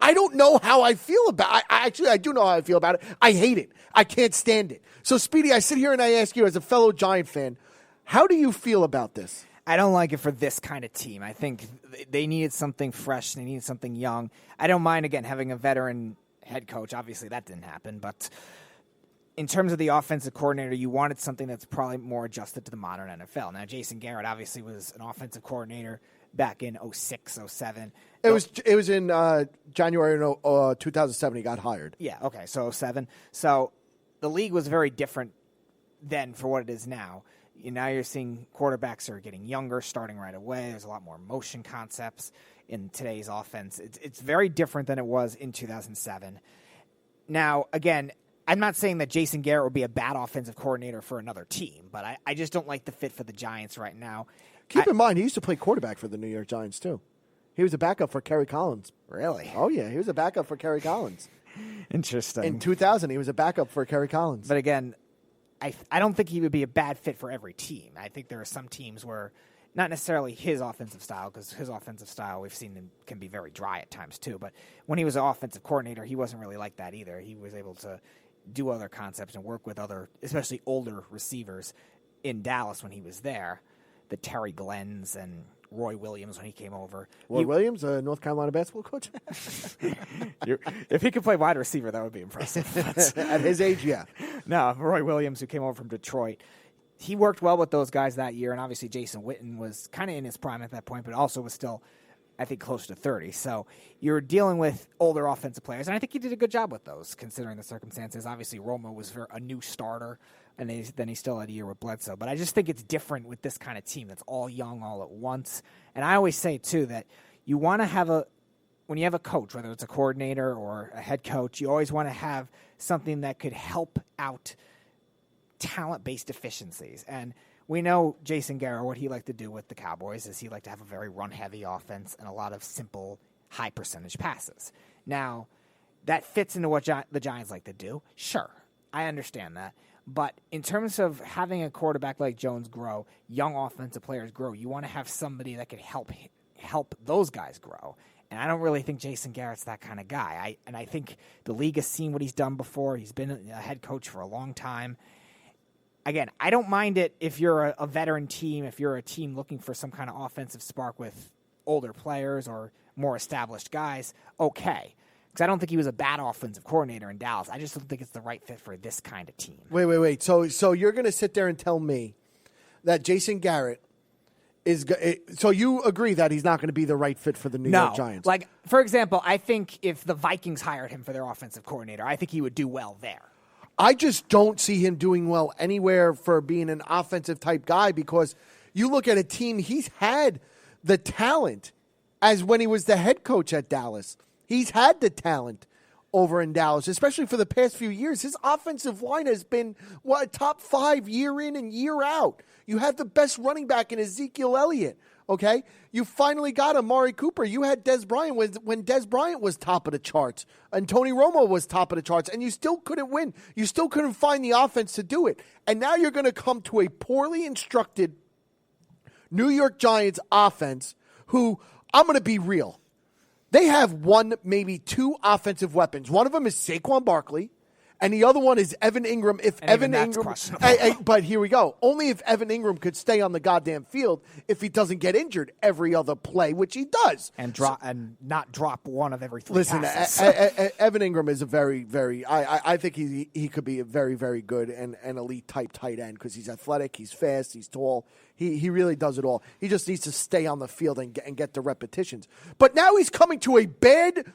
don't know how I feel about it. I do know how I feel about it. I hate it. I can't stand it. So, Speedy, I sit here and I ask you as a fellow Giant fan, how do you feel about this? I don't like it for this kind of team. I think they needed something fresh. They needed something young. I don't mind, again, having a veteran head coach. Obviously, that didn't happen. But in terms of the offensive coordinator, you wanted something that's probably more adjusted to the modern NFL. Now, Jason Garrett obviously was an offensive coordinator back in 06, 07. It was in January 2007 he got hired. Yeah, okay, so 07. So the league was very different then for what it is now. Now you're seeing quarterbacks are getting younger, starting right away. There's a lot more motion concepts in today's offense. It's very different than it was in 2007. Now, again, I'm not saying that Jason Garrett would be a bad offensive coordinator for another team, but I just don't like the fit for the Giants right now. Keep in mind, he used to play quarterback for the New York Giants, too. He was a backup for Kerry Collins. Really? Oh, yeah. He was a backup for Kerry Collins. Interesting. In 2000, he was a backup for Kerry Collins. But again, I don't think he would be a bad fit for every team. I think there are some teams where, not necessarily his offensive style, because his offensive style we've seen him can be very dry at times too. But when he was an offensive coordinator, he wasn't really like that either. He was able to do other concepts and work with other, especially older receivers in Dallas when he was there. The Terry Glenn's and Roy Williams when he came over. Roy Williams, a North Carolina basketball coach? If he could play wide receiver, that would be impressive. At his age, yeah. No, Roy Williams, who came over from Detroit, he worked well with those guys that year, and obviously Jason Witten was kind of in his prime at that point, but also was still, I think, close to 30. So you're dealing with older offensive players, and I think he did a good job with those, considering the circumstances. Obviously, Romo was a new starter, and then he still had a year with Bledsoe. But I just think it's different with this kind of team that's all young all at once. And I always say, too, that you want to have when you have a coach, whether it's a coordinator or a head coach, you always want to have something that could help out talent-based deficiencies. And we know Jason Garrett, what he liked to do with the Cowboys is he liked to have a very run-heavy offense and a lot of simple, high-percentage passes. Now, that fits into what the Giants like to do. Sure, I understand that. But in terms of having a quarterback like Jones grow, young offensive players grow, you want to have somebody that could help those guys grow. And I don't really think Jason Garrett's that kind of guy. I think the league has seen what he's done before. He's been a head coach for a long time. Again, I don't mind it if you're a veteran team, if you're a team looking for some kind of offensive spark with older players or more established guys, okay. Because I don't think he was a bad offensive coordinator in Dallas. I just don't think it's the right fit for this kind of team. Wait. So you're going to sit there and tell me that Jason Garrett is – so you agree that he's not going to be the right fit for the New York Giants? Like, for example, I think if the Vikings hired him for their offensive coordinator, I think he would do well there. I just don't see him doing well anywhere for being an offensive type guy because you look at a team, he's had the talent as when he was the head coach at Dallas. He's had the talent over in Dallas, especially for the past few years. His offensive line has been, top 5 year in and year out. You have the best running back in Ezekiel Elliott, okay? You finally got Amari Cooper. You had Dez Bryant when Dez Bryant was top of the charts and Tony Romo was top of the charts, and you still couldn't win. You still couldn't find the offense to do it. And now you're going to come to a poorly instructed New York Giants offense who, I'm going to be real, they have one, maybe two offensive weapons. One of them is Saquon Barkley, and the other one is Evan Ingram. But here we go. Only if Evan Ingram could stay on the goddamn field if he doesn't get injured every other play, which he does. And not drop one of every three Listen, Evan Ingram is a very, very, I think he could be a very, very good and elite type tight end because he's athletic, he's fast, he's tall. He really does it all. He just needs to stay on the field and get the repetitions. But now he's coming to a bad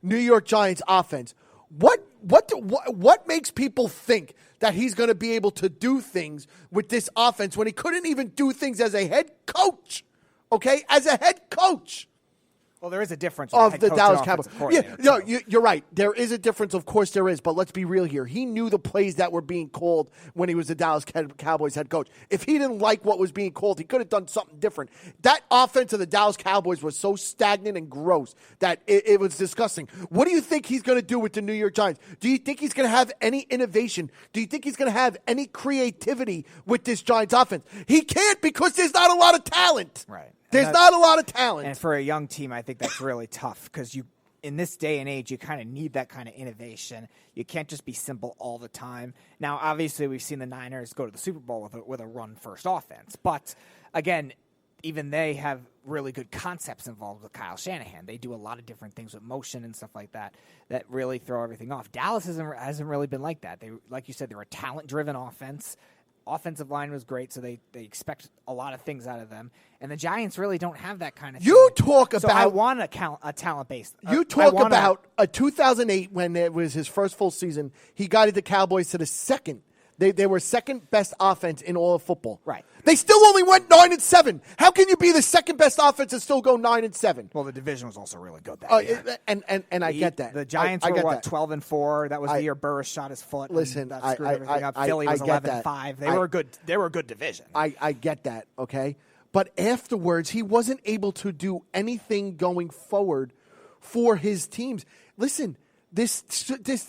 New York Giants offense. What makes people think that he's going to be able to do things with this offense when he couldn't even do things as a head coach? Okay, as a head coach. Well, there is a difference of the Dallas Cowboys. Yeah, no, you're right. There is a difference. Of course there is. But let's be real here. He knew the plays that were being called when he was the Dallas Cowboys head coach. If he didn't like what was being called, he could have done something different. That offense of the Dallas Cowboys was so stagnant and gross that it was disgusting. What do you think he's going to do with the New York Giants? Do you think he's going to have any innovation? Do you think he's going to have any creativity with this Giants offense? He can't because there's not a lot of talent. Right. There's not a lot of talent. And for a young team, I think that's really tough because in this day and age, you kind of need that kind of innovation. You can't just be simple all the time. Now, obviously, we've seen the Niners go to the Super Bowl with a run-first offense. But, again, even they have really good concepts involved with Kyle Shanahan. They do a lot of different things with motion and stuff like that really throw everything off. Dallas hasn't really been like that. They, like you said, they're a talent-driven offense. Offensive line was great, so they expect a lot of things out of them. And the Giants really don't have that kind of thing. So I want a talent base. You talk about a 2008 when it was his first full season. He guided the Cowboys to the second. They were second best offense in all of football. Right. They still only went 9-7. How can you be the second best offense and still go 9-7? Well, the division was also really good that year. And I get that. The Giants were 12-4. That was the year Burris shot his foot. Listen, and that screwed everything up. Philly was 11-5. They were good. They were a good division. I get that. Okay, but afterwards he wasn't able to do anything going forward for his teams. Listen. This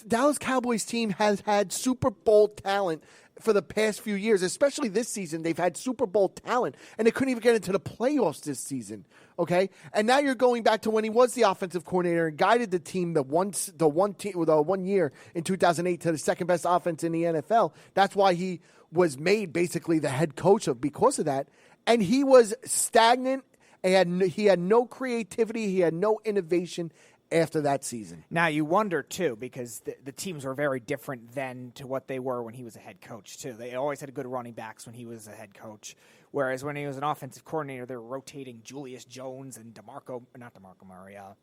Dallas Cowboys team has had Super Bowl talent for the past few years, especially this season. They've had Super Bowl talent, and they couldn't even get into the playoffs this season. Okay, and now you're going back to when he was the offensive coordinator and guided the team the one year in 2008 to the second best offense in the NFL. That's why he was made basically the head coach because of that, and he was stagnant. And he had no creativity. He had no innovation after that season. Now, you wonder, too, because the teams were very different then to what they were when he was a head coach, too. They always had good running backs when he was a head coach, whereas when he was an offensive coordinator, they were rotating Julius Jones and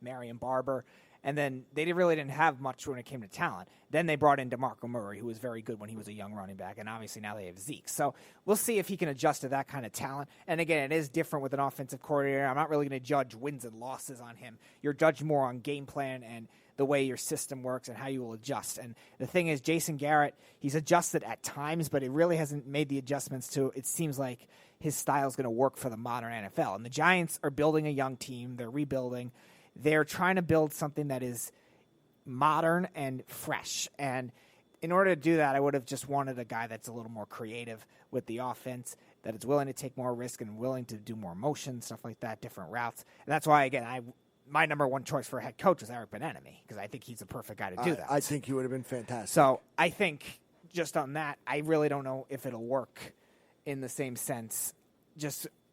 Marion Barber, and then they really didn't have much when it came to talent. Then they brought in DeMarco Murray, who was very good when he was a young running back, and obviously now they have Zeke. So we'll see if he can adjust to that kind of talent. And again, it is different with an offensive coordinator. I'm not really going to judge wins and losses on him. You're judged more on game plan and the way your system works and how you will adjust. And the thing is, Jason Garrett, he's adjusted at times, but he really hasn't made the adjustments to, it seems like his style is going to work for the modern NFL. And the Giants are building a young team. They're rebuilding. They're trying to build something that is modern and fresh. And in order to do that, I would have just wanted a guy that's a little more creative with the offense, that is willing to take more risk and willing to do more motion, stuff like that, different routes. And that's why, again, my number one choice for a head coach is Eric Bieniemy, because I think he's the perfect guy to do that. I think he would have been fantastic. So I think just on that, I really don't know if it'll work in the same sense.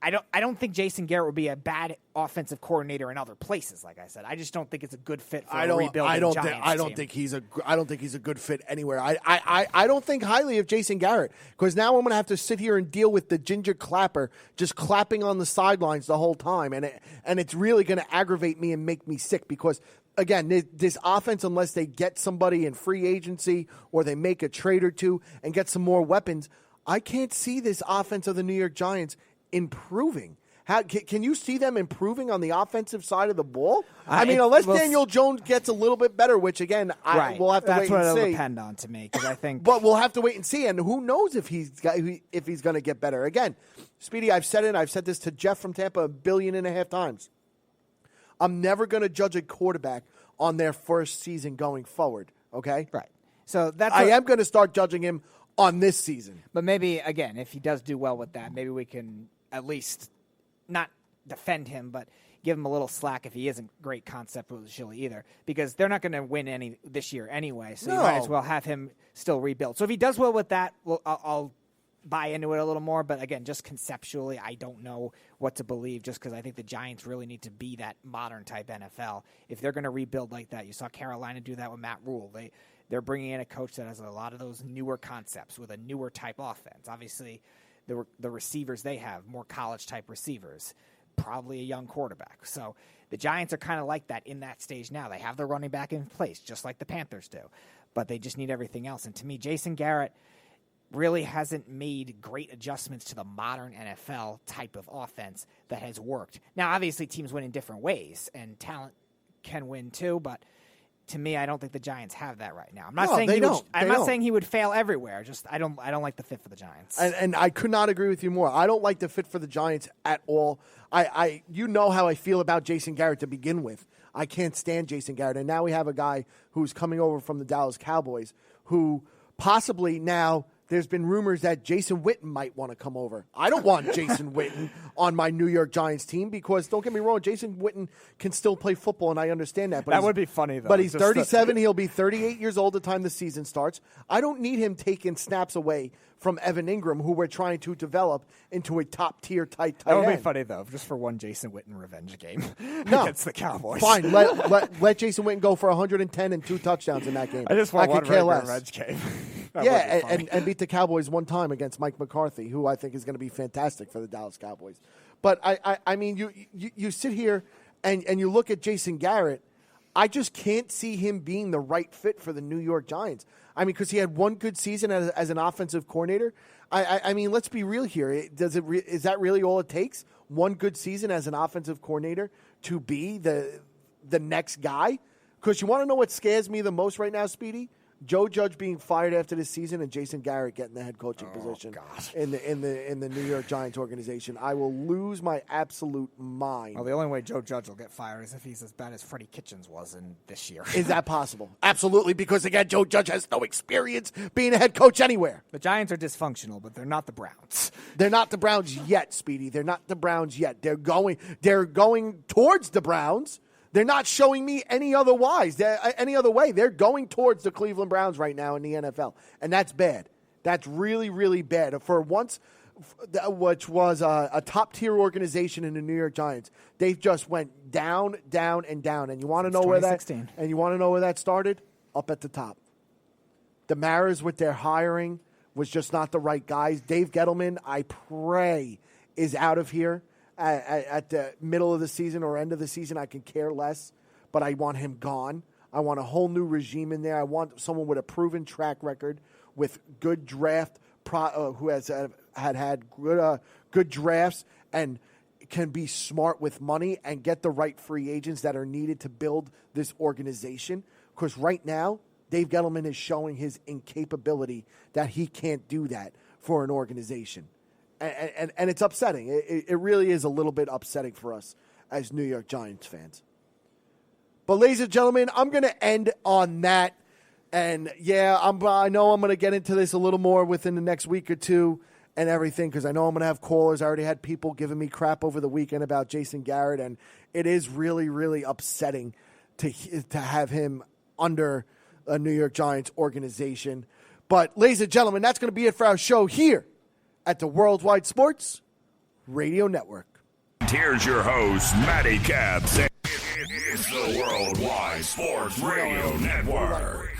I don't think Jason Garrett would be a bad offensive coordinator in other places. Like I said, I just don't think it's a good fit for a rebuilding Giants team. I don't think he's a good fit anywhere. I don't think highly of Jason Garrett, because now I'm going to have to sit here and deal with the ginger clapper just clapping on the sidelines the whole time, and it's really going to aggravate me and make me sick because. Again, this offense, unless they get somebody in free agency or they make a trade or two and get some more weapons, I can't see this offense of the New York Giants improving. Can you see them improving on the offensive side of the ball? I mean, unless Daniel Jones gets a little bit better, which again, we'll have to wait and see. That's what it'll depend on to me, because I think. But we'll have to wait and see, and who knows if he's going to get better. Again, Speedy, I've said it. I've said this to Jeff from Tampa 1.5 billion times. I'm never going to judge a quarterback on their first season going forward. Okay, right. So I am going to start judging him on this season. But maybe again, if he does do well with that, maybe we can at least not defend him, but give him a little slack if he isn't great conceptually either, because they're not going to win any this year anyway. So you might as well have him still rebuild. So if he does well with that, I'll buy into it a little more. But again, just conceptually, I don't know what to believe, just because I think the Giants really need to be that modern type NFL. If they're going to rebuild like that, you saw Carolina do that with Matt Rule. They're bringing in a coach that has a lot of those newer concepts with a newer type offense. Obviously, the receivers they have, more college-type receivers, probably a young quarterback. So the Giants are kind of like that in that stage now. They have their running back in place, just like the Panthers do, but they just need everything else. And to me, Jason Garrett really hasn't made great adjustments to the modern NFL type of offense that has worked. Now, obviously, teams win in different ways, and talent can win too, but to me, I don't think the Giants have that right now. I'm not saying he would fail everywhere. Just I don't like the fit for the Giants. And I could not agree with you more. I don't like the fit for the Giants at all. You know how I feel about Jason Garrett to begin with. I can't stand Jason Garrett, and now we have a guy who's coming over from the Dallas Cowboys who possibly now. There's been rumors that Jason Witten might want to come over. I don't want Jason Witten on my New York Giants team because, don't get me wrong, Jason Witten can still play football, and I understand that. But that would be funny, though. But he's 37. He'll be 38 years old the time the season starts. I don't need him taking snaps away from Evan Ingram, who we're trying to develop into a top-tier tight end. That would be funny, though, just for one Jason Witten revenge game against the Cowboys. Fine. Let Jason Witten go for 110 and 2 touchdowns in that game. I just want one revenge game. and beat the Cowboys one time against Mike McCarthy, who I think is going to be fantastic for the Dallas Cowboys. But, I mean, you sit here and you look at Jason Garrett, I just can't see him being the right fit for the New York Giants. I mean, because he had one good season as an offensive coordinator. I mean, let's be real here. Is that really all it takes? One good season as an offensive coordinator to be the next guy? Because you want to know what scares me the most right now, Speedy? Joe Judge being fired after this season and Jason Garrett getting the head coaching position in the New York Giants organization. I will lose my absolute mind. Well, the only way Joe Judge will get fired is if he's as bad as Freddie Kitchens was in this year. Is that possible? Absolutely, because again, Joe Judge has no experience being a head coach anywhere. The Giants are dysfunctional, but they're not the Browns. They're not the Browns yet, Speedy. They're not the Browns yet. They're going towards the Browns. They're not showing me any other way. They're going towards the Cleveland Browns right now in the NFL, and that's bad. That's really, really bad. For once, which was a top-tier organization in the New York Giants, they've just went down, down, and down. And you want to know where that started? Up at the top. The Maras with their hiring was just not the right guys. Dave Gettleman, I pray, is out of here. At the middle of the season or end of the season, I can care less, but I want him gone. I want a whole new regime in there. I want someone with a proven track record, with good draft, who has had good drafts and can be smart with money and get the right free agents that are needed to build this organization. Because right now, Dave Gettleman is showing his incapability that he can't do that for an organization. And it's upsetting. It really is a little bit upsetting for us as New York Giants fans. But, ladies and gentlemen, I'm going to end on that. And, yeah, I know I'm going to get into this a little more within the next week or two and everything, because I know I'm going to have callers. I already had people giving me crap over the weekend about Jason Garrett, and it is really, really upsetting to have him under a New York Giants organization. But, ladies and gentlemen, that's going to be it for our show here at the Worldwide Sports Radio Network. Here's your host, Matty Caps. It's the Worldwide Sports Radio Network.